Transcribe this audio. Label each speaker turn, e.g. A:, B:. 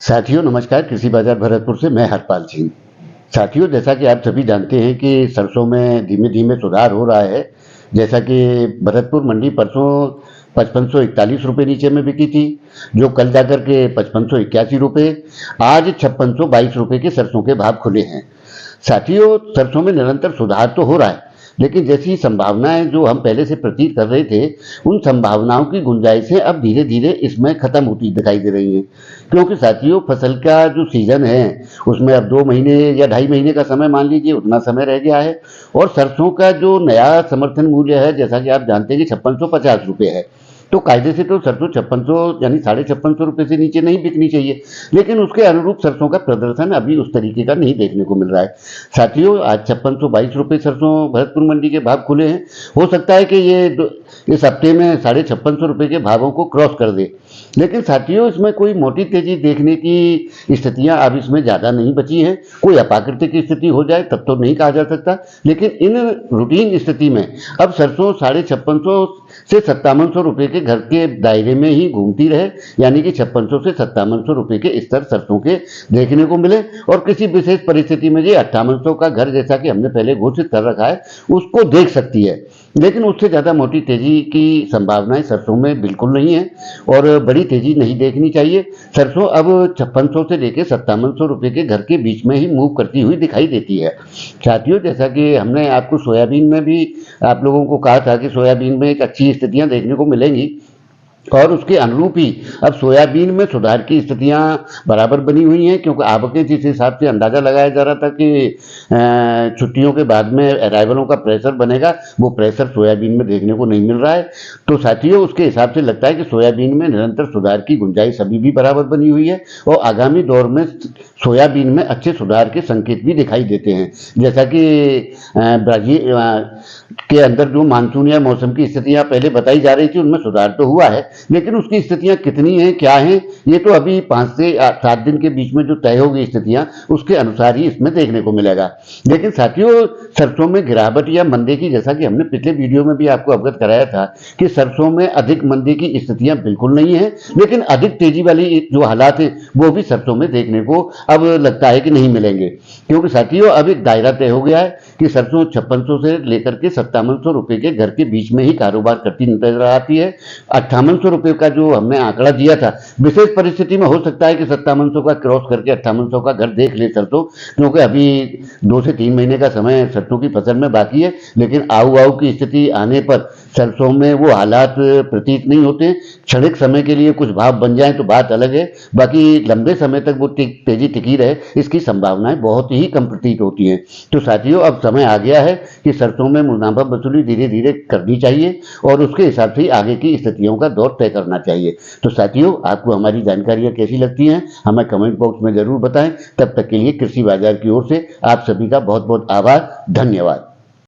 A: साथियों नमस्कार। कृषि बाजार भरतपुर से मैं हरपाल सिंह। साथियों, जैसा कि आप सभी जानते हैं कि सरसों में धीमे धीमे सुधार हो रहा है। जैसा कि भरतपुर मंडी परसों 5541 रुपये नीचे में बिकी थी, जो कल जाकर के 5581 रुपये, आज 5622 रुपये के सरसों के भाव खुले हैं। साथियों, सरसों में निरंतर सुधार तो हो रहा है, लेकिन जैसी संभावनाएं जो हम पहले से प्रतीत कर रहे थे, उन संभावनाओं की गुंजाइशें अब धीरे धीरे इसमें खत्म होती दिखाई दे रही हैं। क्योंकि साथियों, फसल का जो सीजन है उसमें अब 2 महीने या 2.5 महीने का समय मान लीजिए, उतना समय रह गया है। और सरसों का जो नया समर्थन मूल्य है, जैसा कि आप जानते हैं कि 5650 रुपये है, तो कायदे से तो सरसों 5600 यानी 5650 रुपये से नीचे नहीं बिकनी चाहिए, लेकिन उसके अनुरूप सरसों का प्रदर्शन अभी उस तरीके का नहीं देखने को मिल रहा है। साथियों, आज 5622 रुपये सरसों भरतपुर मंडी के भाव खुले हैं। हो सकता है कि ये इस हफ्ते में 5650 रुपये के भावों को क्रॉस कर दे, लेकिन साथियों इसमें कोई मोटी तेजी देखने की स्थितियां अब इसमें ज़्यादा नहीं बची हैं। कोई अप्राकृतिक स्थिति हो जाए तब तो नहीं कहा जा सकता, लेकिन इन रूटीन स्थिति में अब सरसों 5650 से 5700 रुपये के घर के दायरे में ही घूमती रहे, यानी कि 5600 से 5700 रुपये के स्तर सरसों के देखने को मिले। और किसी विशेष परिस्थिति में ये 5800 का घर, जैसा कि हमने पहले घोषित कर रखा है, उसको देख सकती है, लेकिन उससे ज़्यादा मोटी तेजी की संभावनाएं सरसों में बिल्कुल नहीं है और बड़ी तेजी नहीं देखनी चाहिए। सरसों अब 5600 से लेकर 5700 रुपये के घर के बीच में ही मूव करती हुई दिखाई देती है। साथियों, जैसा कि हमने आपको सोयाबीन में भी आप लोगों को कहा था कि सोयाबीन में एक अच्छी स्थितियां देखने को मिलेंगी, और उसके अनुरूप ही अब सोयाबीन में सुधार की स्थितियां बराबर बनी हुई हैं। क्योंकि आवकें जिस हिसाब से अंदाज़ा लगाया जा रहा था कि छुट्टियों के बाद में अराइवलों का प्रेशर बनेगा, वो प्रेशर सोयाबीन में देखने को नहीं मिल रहा है। तो साथियों, उसके हिसाब से लगता है कि सोयाबीन में निरंतर सुधार की गुंजाइश अभी भी बराबर बनी हुई है, और आगामी दौर में सोयाबीन में अच्छे सुधार के संकेत भी दिखाई देते हैं। जैसा कि ब्राज़ील के अंदर जो मानसून या मौसम की स्थितियां पहले बताई जा रही थी, उनमें सुधार तो हुआ है, लेकिन उसकी स्थितियां कितनी हैं, क्या हैं, ये तो अभी 5 से 7 दिन के बीच में जो तय होगी स्थितियां, उसके अनुसार ही इसमें देखने को मिलेगा। लेकिन साथियों, सरसों में गिरावट या मंदे की, जैसा कि हमने पिछले वीडियो में भी आपको अवगत कराया था कि सरसों में अधिक मंदे की स्थितियां बिल्कुल नहीं है, लेकिन अधिक तेजी वाली जो हालात हैं वो भी सरसों में देखने को अब लगता है कि नहीं मिलेंगे। क्योंकि साथियों, अब एक दायरा तय हो गया है कि सरसों 5600 से लेकर के 5700 रुपये के घर के बीच में ही कारोबार करती नजर आती है। 5800 रुपये का जो हमने आंकड़ा दिया था, विशेष परिस्थिति में हो सकता है कि 5700 का क्रॉस करके 5800 का घर देख ले सरसों, क्योंकि अभी 2 से 3 महीने का समय सरसों की फसल में बाकी है। लेकिन आओ आओ की स्थिति आने पर सरसों में वो हालात प्रतीत नहीं होते। क्षणिक समय के लिए कुछ भाव बन जाए तो बात अलग है, बाकी लंबे समय तक वो तेजी टिकी रहे, इसकी संभावनाएं बहुत ही कम प्रतीत होती हैं। तो साथियों, अब समय आ गया है कि सरसों में मुनाफा वसूली धीरे धीरे करनी चाहिए, और उसके हिसाब से आगे की स्थितियों का दौर तय करना चाहिए। तो साथियों, आपको हमारी जानकारियां कैसी लगती हैं, हमें कमेंट बॉक्स में जरूर बताएं। तब तक के लिए कृषि बाजार की ओर से आप सभी का बहुत बहुत आभार, धन्यवाद।